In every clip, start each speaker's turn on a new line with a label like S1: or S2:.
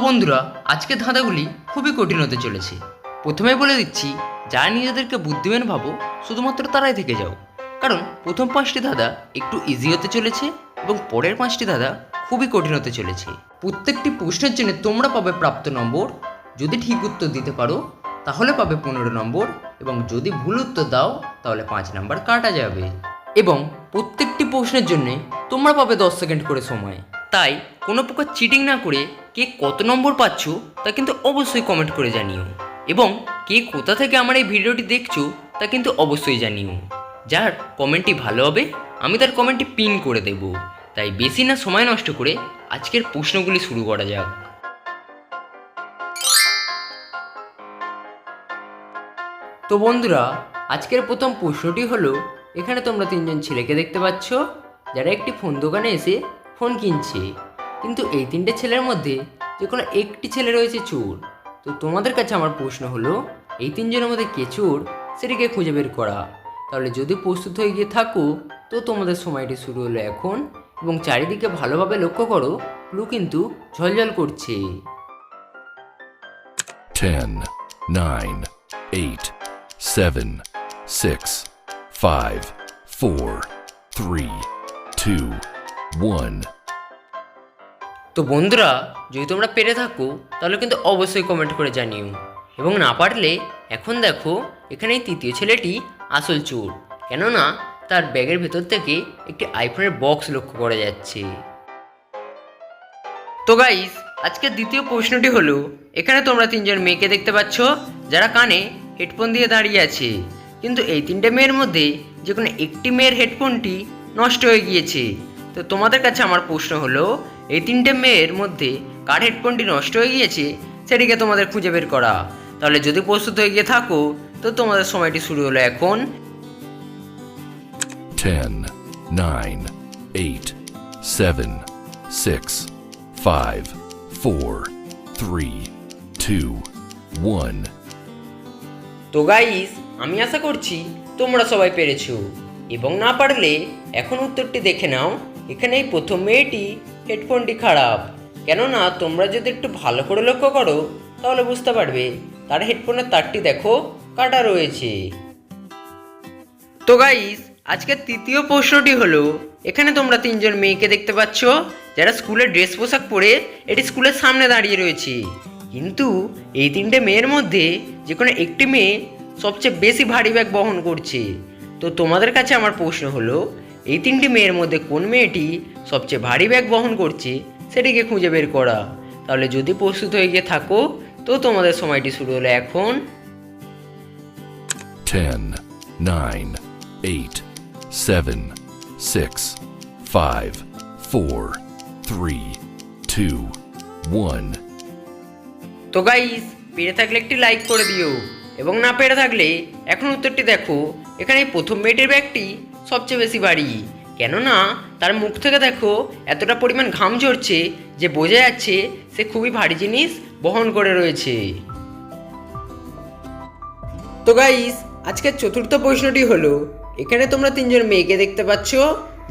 S1: বন্ধুরা, আজকের ধাঁধাগুলি খুবই কঠিন হতে চলেছে। প্রথমে বলে দিচ্ছি, যারা নিজেদেরকে বুদ্ধিমান ভাবো শুধুমাত্র তারাই থেকে যাও, কারণ প্রথম 5টি ধাঁধা একটু ইজি হতে চলেছে এবং পরের 5টি ধাঁধা খুবই কঠিন হতে চলেছে। প্রত্যেকটি প্রশ্নের জন্য তোমরা পাবে প্রাপ্ত নম্বর। যদি ঠিক উত্তর দিতে পারো তাহলে পাবে 15 নম্বর, এবং যদি ভুল উত্তর দাও তাহলে 5 নম্বর কাটা যাবে। এবং প্রত্যেকটি প্রশ্নের জন্য তোমরা পাবে 10 সেকেন্ড করে সময়। তাই কোনো প্রকার চিটিং না করে কে কত নম্বর পাচ্ছ তা কিন্তু অবশ্যই কমেন্ট করে জানিও, এবং কে কোথা থেকে আমার এই ভিডিওটি দেখছো তা কিন্তু অবশ্যই জানিও। যার কমেন্টটি ভালো হবে আমি তার কমেন্টটি পিন করে দেব। তাই বেশি না সময় নষ্ট করে আজকের প্রশ্নগুলি শুরু করা যাক। তো বন্ধুরা, আজকের প্রথম প্রশ্নটি হলো, এখানে তোমরা 3জন ছেলেকে দেখতে পাচ্ছ যারা একটি ফোন দোকানে এসে ফোন কিনছে, কিন্তু এই 3টে ছেলের মধ্যে যে কোনো একটি ছেলে রয়েছে চোর। তো তোমাদের কাছে আমার প্রশ্ন হলো, এই 3জনের মধ্যে কে চোর সেটিকে খুঁজে বের করা। তাহলে যদি প্রস্তুত হয়ে গিয়ে থাকো তো তোমাদের সময়টি শুরু হলো এখন, এবং চারিদিকে ভালোভাবে লক্ষ্য করো, ক্লু কিন্তু ঝলঝল করছে।
S2: 10, 9, 8, 7, 6, 5, 4, 3, 2, 1.
S1: তো বন্ধুরা, যদি তোমরা পেরে থাকো তাহলে কিন্তু অবশ্যই কমেন্ট করে জানিও, এবং না পারলে এখন দেখো এখানে এই তৃতীয় ছেলেটি আসল চোর, কেননা তার ব্যাগের ভেতর থেকে একটি আইফোনের বক্স লক্ষ্য করা যাচ্ছে। তো গাইস, আজকের দ্বিতীয় প্রশ্নটি হলো, এখানে তোমরা 3জন মেয়েকে দেখতে পাচ্ছ যারা কানে হেডফোন দিয়ে দাঁড়িয়ে আছে, কিন্তু এই 3টে মেয়ের মধ্যে যে কোনো একটি মেয়ের হেডফোনটি নষ্ট হয়ে গিয়েছে। তো তোমাদের কাছে আমার প্রশ্ন হলো, এই 3টে মেয়ের মধ্যে কার হেডফোনটি নষ্ট হয়ে গিয়েছে সেটিকে তোমাদের খুঁজে বের করা। তাহলে যদি প্রস্তুত হয়ে গিয়ে থাকো তো তোমাদের সময়টি শুরু হলো এখন।
S2: 10, 9, 8, 7, 6, 5, 4, 3, 2, 1.
S1: তো গাইস, আমি আশা করছি তোমরা সবাই পেরেছো, এবং না পারলে এখন উত্তরটি দেখে নাও। এখানে এই প্রথম মেয়েটি হেডফোনটি খারাপ, কেননা তোমরা যদি একটু ভালো করে লক্ষ্য করো তাহলে বুঝতে পারবে তার হেডফোনের তারটি দেখো কাটা রয়েছে। তো গাইস, আজকের তৃতীয় প্রশ্নটি হলো, এখানে তোমরা 3জন মেয়েকে দেখতে পাচ্ছ যারা স্কুলের ড্রেস পোশাক পরে এটি স্কুলের সামনে দাঁড়িয়ে রয়েছে, কিন্তু এই 3টে মেয়ের মধ্যে যে কোনো একটি মেয়ে সবচেয়ে বেশি ভারী ব্যাগ বহন করছে। তো তোমাদের কাছে আমার প্রশ্ন হলো, এই 3টি মেয়ের মধ্যে কোন মেয়েটি সবচেয়ে ভারী ব্যাগ বহন করছে সেটিকে খুঁজে বের করা। তাহলে যদি প্রস্তুত হয়ে গিয়ে থাকো তো তোমাদের সময়টি শুরু হলো এখন।
S2: 10, 9, 8, 7, 6, 5, 4, 3, 2, 1.
S1: তো গাইস, পেরে থাকলে একটি লাইক করে দিও, এবং না পেরে থাকলে এখন উত্তরটি দেখো। এখানে এই প্রথম মেয়েটির ব্যাগটি সবচেয়ে বেশি ভারী, কেননা তার মুখ থেকে দেখো এতটা পরিমাণ ঘাম ঝরছে যে বোঝা যাচ্ছে সে খুবই ভারী জিনিস বহন করে রয়েছে। তো গাইস, আজকের চতুর্থ প্রশ্নটি হলো, এখানে তোমরা 3জন মেয়েকে দেখতে পাচ্ছ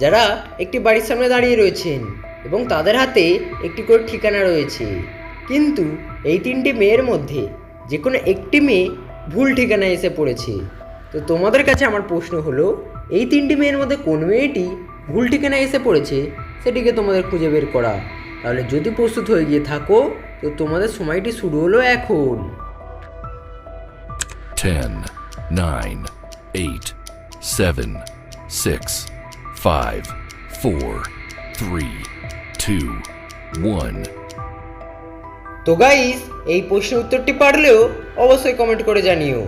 S1: যারা একটি বাড়ির সামনে দাঁড়িয়ে রয়েছেন, এবং তাদের হাতে একটি করে ঠিকানা রয়েছে, কিন্তু এই 3টি মেয়ের মধ্যে যে কোনো একটি মেয়ে ভুল ঠিকানায় এসে পড়েছে। তো তোমাদের কাছে আমার প্রশ্ন হলো, এই 3টি মেয়ের মধ্যে কোন মেয়েটি ভুল ঠিকানায় এসে পড়েছে সেটিকে তোমাদের খুঁজে বের করা। তাহলে যদি প্রস্তুত হয়ে গিয়ে থাকো তো তোমাদের সময়টি শুরু হলো এখন।
S2: 10, 9, 8, 7, 6, 5, 4, 3, 2, 1.
S1: তো গাইস, এই প্রশ্নের উত্তরটি পারলেও অবশ্যই কমেন্ট করে জানিও,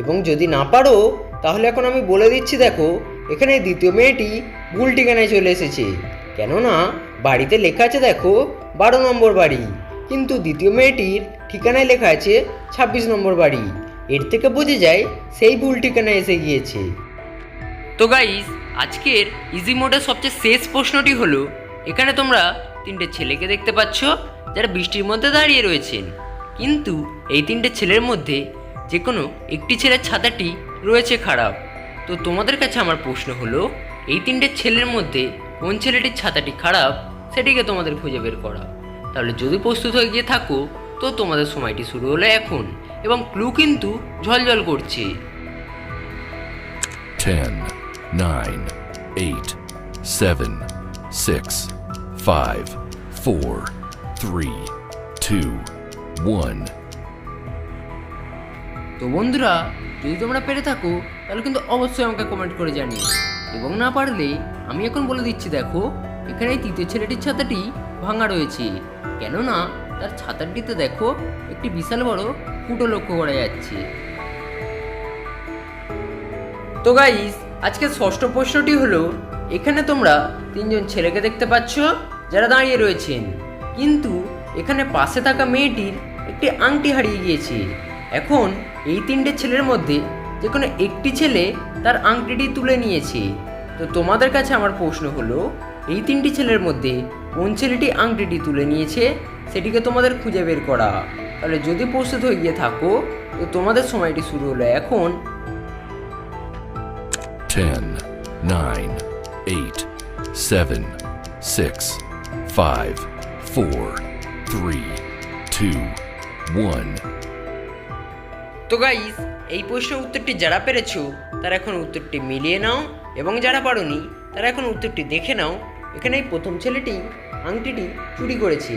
S1: এবং যদি না পারো তাহলে এখন আমি বলে দিচ্ছি, দেখো এখানে দ্বিতীয় মেয়েটি ভুল ঠিকানায় চলে এসেছে, কেননা বাড়িতে লেখা আছে দেখো 12 নম্বর বাড়ি, কিন্তু দ্বিতীয় মেয়েটির ঠিকানায় লেখা আছে 26 নম্বর বাড়ি। এর থেকে বোঝা যায় সেই ভুল ঠিকানায় এসে গিয়েছে। তো গাইস, আজকের ইজি মোডের সবচেয়ে শেষ প্রশ্নটি হলো, এখানে তোমরা 3টে ছেলেকে দেখতে পাচ্ছ যারা বৃষ্টির মধ্যে দাঁড়িয়ে রয়েছেন, কিন্তু এই 3টে ছেলের মধ্যে যে কোনো একটি ছেলের ছাতাটি রয়েছে খারাপ। তো তোমাদের কাছে আমার প্রশ্ন হলো, এই 3টে ছেলের মধ্যে কোন ছেলেটির ছাতাটি খারাপ সেটিকে তোমাদের খুঁজে বের করা। তাহলে যদি প্রস্তুত হয়ে গিয়ে থাকো তো তোমাদের সময়টি শুরু হলো এখন এবং ক্লু কিন্তু ঝলঝল করছে।
S2: 10, 9, 8, 7, 6, 5, 4, 3, 2, 1.
S1: তো বন্ধুরা, যদি তোমরা পেরে থাকো তাহলে কিন্তু অবশ্যই আমাকে কমেন্ট করে জানিও, এবং না পারলে আমি এখন বলে দিচ্ছি, দেখো এখানে এই তৃতীয় ছেলেটির ছাতাটি ভাঙা রয়েছে, কেননা তার ছাতাটিতে দেখো একটি বিশাল বড় ফুটো লক্ষ্য করা যাচ্ছে। তো গাইস, আজকে ষষ্ঠ প্রশ্নটি হলো, এখানে তোমরা তিনজন ছেলেকে দেখতে পাচ্ছ যারা দাঁড়িয়ে রয়েছেন, কিন্তু এখানে পাশে থাকা মেয়েটির একটি আংটি হারিয়ে গিয়েছে। এখন এই তিনটে ছেলের মধ্যে যে কোনো একটি ছেলে তার আংটিটি তুলে নিয়েছে। তো তোমাদের কাছে আমার প্রশ্ন হলো, এই তিনটি ছেলের মধ্যে কোন ছেলেটি আংটিটি তুলে নিয়েছে সেটিকে তোমাদের খুঁজে বের করা। তাহলে যদি প্রস্তুত হয়ে গিয়ে থাকো তো তোমাদের সময়টি শুরু হলো এখন।
S2: 10, 9, 8, 7, 6, 5, 4, 3, 2, 1.
S1: তো গাইস, এই প্রশ্নের উত্তরটি যারা পেরেছো তারা এখন উত্তরটি মিলিয়ে নাও, এবং যারা পারোনি তারা এখন উত্তরটি দেখে নাও। এখানে এই প্রথম ছেলেটি আংটিটি চুরি করেছে,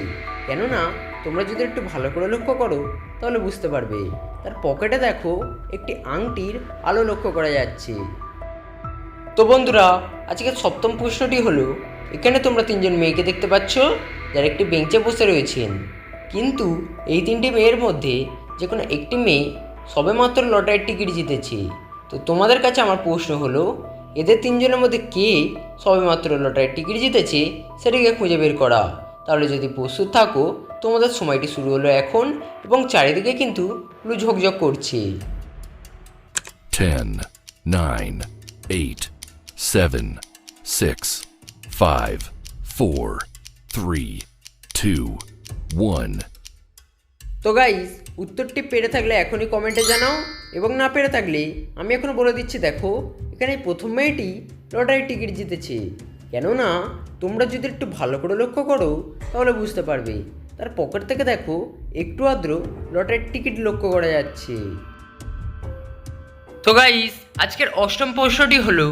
S1: কেননা তোমরা যদি একটু ভালো করে লক্ষ্য করো তাহলে বুঝতে পারবে তার পকেটে দেখো একটি আংটির আলো লক্ষ্য করা যাচ্ছে। তো বন্ধুরা, আজকের সপ্তম প্রশ্নটি হলো, এখানে তোমরা তিনজন মেয়েকে দেখতে পাচ্ছ যারা একটি বেঞ্চে বসে রয়েছেন, কিন্তু এই তিনটি মেয়ের মধ্যে যে কোনো একটি মেয়ে সবেমাত্র লটারির টিকিট জিতেছে। তো তোমাদের কাছে আমার প্রশ্ন হলো, এদের তিনজনের মধ্যে কে সবেমাত্র লটারির টিকিট জিতেছে সেটিকে খুঁজে বের করা। তাহলে যদি প্রস্তুত থাকো তোমাদের সময়টি শুরু হলো এখন, এবং চারিদিকে কিন্তু পুরো ঝকঝক করছে।
S2: 10, 9, 8, 7, 6, 5, 4, 3, 2, 1.
S1: তো গাইস, উত্তরটি পেরে থাকলে এখনই কমেন্টে জানাও, এবং না পেরে থাকলে আমি এখনও বলে দিচ্ছি, দেখো এখানে প্রথম মেয়েটি লটারির টিকিট জিতেছে, কেননা তোমরা যদি একটু ভালো করে লক্ষ্য করো তাহলে বুঝতে পারবে তার পকেট থেকে দেখো একটু আদ্র লটারির টিকিট লক্ষ্য করা যাচ্ছে। তো গাইস, আজকের অষ্টম প্রশ্নটি হলো,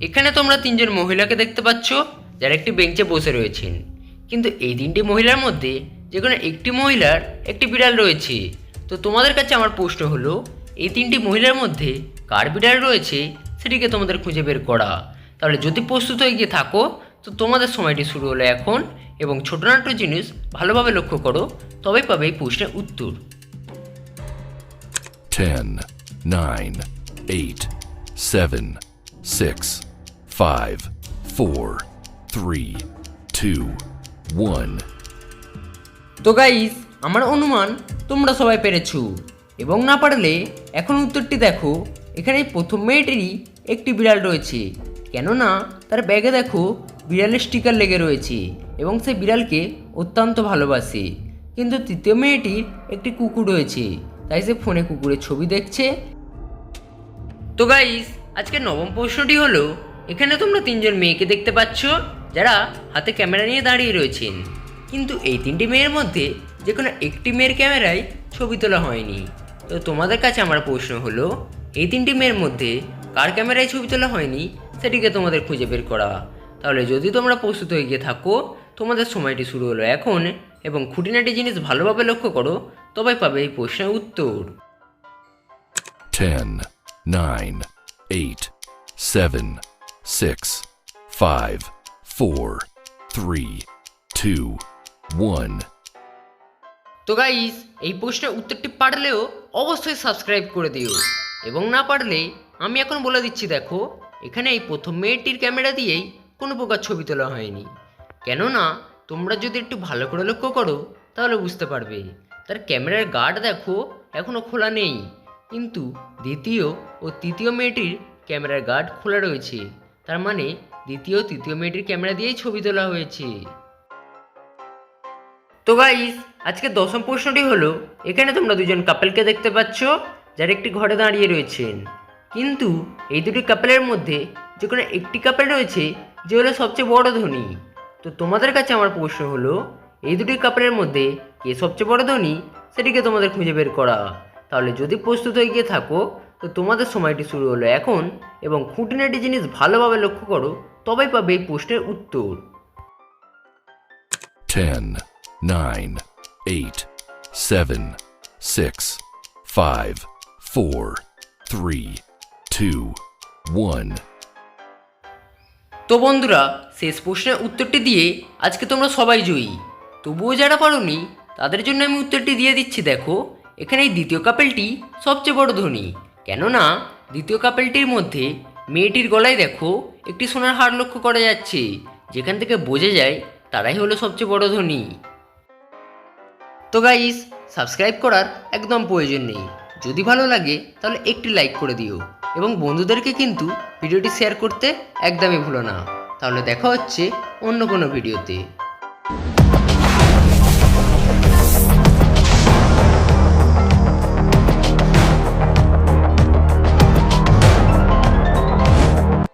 S1: এখানে তোমরা তিনজন মহিলাকে দেখতে পাচ্ছ যারা একটি বেঞ্চে বসে রয়েছেন, কিন্তু এই তিনটি মহিলার মধ্যে যে কোনো একটি মহিলার একটি বিড়াল রয়েছে। তো তোমাদের কাছে আমার প্রশ্ন হলো, এই তিনটি মহিলার মধ্যে কার বিড়াল রয়েছে সেটিকে তোমাদের খুঁজে বের করা। তাহলে যদি প্রস্তুত হয়ে গিয়ে থাকো তো তোমাদের সময়টি শুরু হলো এখন, এবং ছোটোনাট্য জিনিস ভালোভাবে লক্ষ্য করো, তবেই পাবে এই প্রশ্নের উত্তর।
S2: 10, 9, 8, 7, 6, 5, 4, 3, 2, 1.
S1: তো গাইস, আমার অনুমান তোমরা সবাই পেরেছো, এবং না পারলে এখন উত্তরটি দেখো। এখানে প্রথম মেয়েটিরই একটি বিড়াল রয়েছে, কেননা তার ব্যাগে দেখো বিড়ালের স্টিকার লেগে রয়েছে, এবং সে বিড়ালকে অত্যন্ত ভালোবাসে। কিন্তু তৃতীয় মেয়েটির একটি কুকুর রয়েছে, তাই সে ফোনে কুকুরের ছবি দেখছে। তো গাইস, আজকে নবম প্রশ্নটি হলো, এখানে তোমরা তিনজন মেয়েকে দেখতে পাচ্ছ যারা হাতে ক্যামেরা নিয়ে দাঁড়িয়ে রয়েছেন, কিন্তু এই তিনটি মেয়ের মধ্যে যে কোনো একটি মেয়ের ক্যামেরায় ছবি তোলা হয়নি। তো তোমাদের কাছে আমার প্রশ্ন হলো, এই তিনটি মেয়ের মধ্যে কার ক্যামেরায় ছবি তোলা হয়নি সেটিকে তোমাদের খুঁজে বের করা। তাহলে যদি তোমরা প্রস্তুত হয়ে গিয়ে থাকো তোমাদের সময়টি শুরু হলো এখন, এবং খুঁটিনাটি জিনিস ভালোভাবে লক্ষ্য করো, তবে পাবে এই প্রশ্নের উত্তর।
S2: 10, 9, 8, 7, 6, 5, 4, 3, 2, 1.
S1: তো গাইস, এই প্রশ্নের উত্তরটি পারলেও অবশ্যই সাবস্ক্রাইব করে দিও, এবং না পারলে আমি এখন বলে দিচ্ছি, দেখো এখানে এই প্রথম মেয়েটির ক্যামেরা দিয়েই কোনো প্রকার ছবি তোলা হয়নি, কেননা তোমরা যদি একটু ভালো করে লক্ষ্য করো তাহলে বুঝতে পারবে তার ক্যামেরার গার্ড দেখো এখনও খোলা নেই, কিন্তু দ্বিতীয় ও তৃতীয় মেয়েটির ক্যামেরার গার্ড খোলা রয়েছে, তার মানে দ্বিতীয় ও তৃতীয় মেয়েটির ক্যামেরা দিয়েই ছবি তোলা হয়েছে। তো গাইস, আজকে দশম প্রশ্নটি হলো, এখানে তোমরা দুজন কাপেলকে দেখতে পাচ্ছ যারা একটি ঘরে দাঁড়িয়ে রয়েছেন, কিন্তু এই দুটি কাপেলের মধ্যে যে কোনো একটি কাপেল রয়েছে যে হলো সবচেয়ে বড় ধনী। তো তোমাদের কাছে আমার প্রশ্ন হলো, এই দুটি কাপড়ের মধ্যে কে সবচেয়ে বড় ধনী সেটিকে তোমাদের খুঁজে বের করা। তাহলে যদি প্রস্তুত হয়ে গিয়ে থাকো তো তোমাদের সময়টি শুরু হলো এখন, এবং খুঁটিনাটি জিনিস ভালোভাবে লক্ষ্য করো, তবেই পাবে এই প্রশ্নের উত্তর।
S2: 10, 9, 8, 7, 6, 5, 4, 3, 2, 1.
S1: তো বন্ধুরা, শেষ প্রশ্নের উত্তরটি দিয়ে আজকে তোমরা সবাই জয়ী। তবুও যারা পারোনি তাদের জন্য আমি উত্তরটি দিয়ে দিচ্ছি। দেখো, এখানে এই দ্বিতীয় কাপেলটি সবচেয়ে বড় ধনী, কেননা দ্বিতীয় কাপেলটির মধ্যে মেয়েটির গলায় দেখো একটি সোনার হার লক্ষ্য করা যাচ্ছে, যেখান থেকে বোঝা যায় তারাই হলো সবচেয়ে বড় ধনী। তো গাইস, সাবস্ক্রাইব করার একদম প্রয়োজন নেই, যদি ভালো লাগে তাহলে একটি লাইক করে দিও, এবং বন্ধুদেরকে কিন্তু ভিডিওটি শেয়ার করতে একদমই ভুলো না। তাহলে দেখা হচ্ছে অন্য কোনো ভিডিওতে।